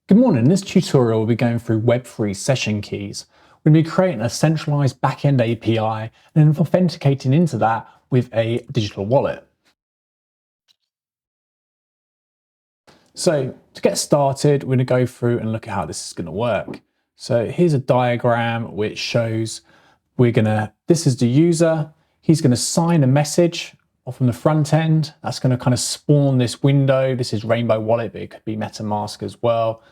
Good morning. In this tutorial, we'll be going through Web3 session keys. We're going to be creating a centralized backend API and then authenticating into that with a digital wallet. So to get started, we're going to go through and look at how this is going to work. So here's a diagram which shows this is the user. He's going to sign a message from the front end. That's going to kind of spawn this window. This is Rainbow Wallet, but it could be MetaMask as well.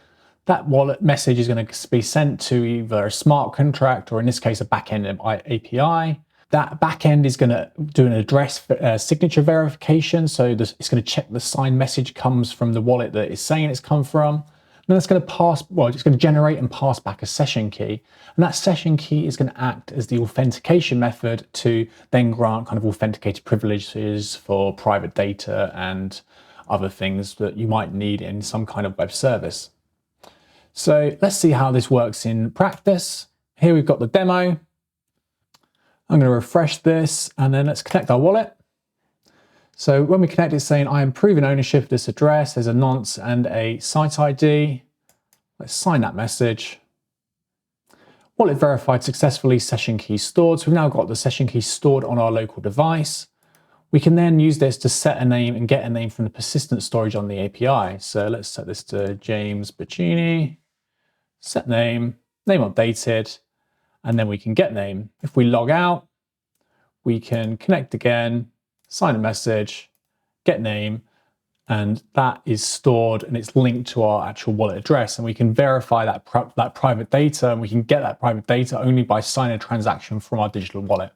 That wallet message is going to be sent to either a smart contract or in this case, a backend API. That backend is going to do an address signature verification. So it's going to check the signed message comes from the wallet that it's saying it's come from. And then it's going to it's going to generate and pass back a session key. And that session key is going to act as the authentication method to then grant kind of authenticated privileges for private data and other things that you might need in some kind of web service. So let's see how this works in practice. Here we've got the demo. I'm going to refresh this and then let's connect our wallet. So when we connect, it's saying I am proving ownership of this address. There's a nonce and a site ID. Let's sign that message. Wallet verified successfully, session key stored. So we've now got the session key stored on our local device. We can then use this to set a name and get a name from the persistent storage on the API. So let's set this to James Bacchini. Set name, name updated, and then we can get name. If we log out, we can connect again, sign a message, get name, and that is stored and it's linked to our actual wallet address. And we can verify that private data, and we can get that private data only by signing a transaction from our digital wallet.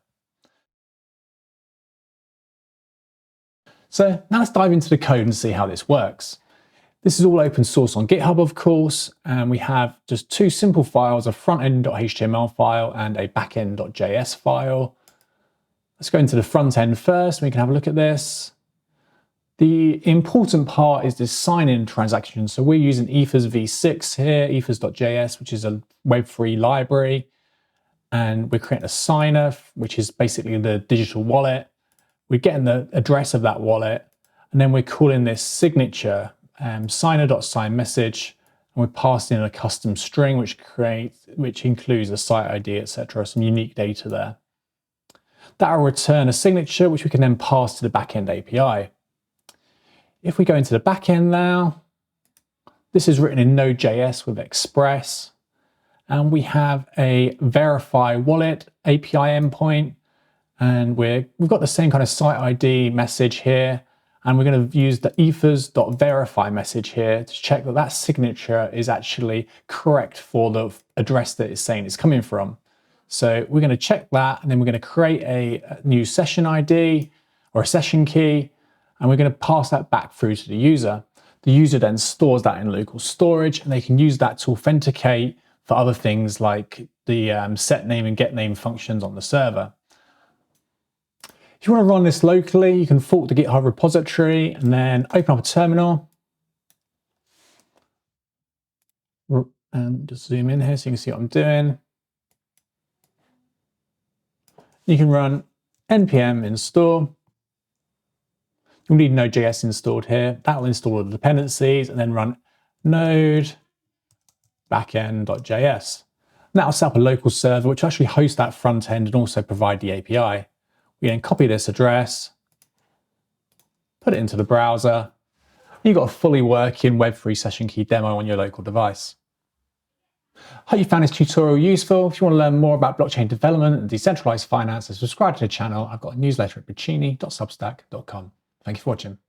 So now let's dive into the code and see how this works. This is all open source on GitHub, of course, and we have just two simple files, a frontend.html file and a backend.js file. Let's go into the front end first. We can have a look at this. The important part is this sign-in transaction. So we're using ethers v6 here, ethers.js, which is a Web3 library. And we're creating a signer, which is basically the digital wallet. We're getting the address of that wallet, and then we're calling this signature signer.sign message, and we're passing in a custom string which includes a site ID, etc., some unique data there. That will return a signature which we can then pass to the backend API. If we go into the backend now, this is written in Node.js with Express, and we have a verify wallet API endpoint, and we've got the same kind of site ID message here. And we're going to use the ethers.verify message here to check that that signature is actually correct for the address that it's saying it's coming from. So we're going to check that, and then we're going to create a new session ID or a session key, and we're going to pass that back through to the user. The user then stores that in local storage, and they can use that to authenticate for other things like the set name and get name functions on the server. If you want to run this locally, you can fork the GitHub repository and then open up a terminal. And just zoom in here so you can see what I'm doing. You can run npm install. You'll need Node.js installed here. That will install all the dependencies, and then run node backend.js. And that will set up a local server which actually hosts that front end and also provide the API. We then copy this address, put it into the browser. You've got a fully working Web3 session key demo on your local device. Hope you found this tutorial useful. If you want to learn more about blockchain development and decentralized finance, subscribe to the channel. I've got a newsletter at bacchini.substack.com. Thank you for watching.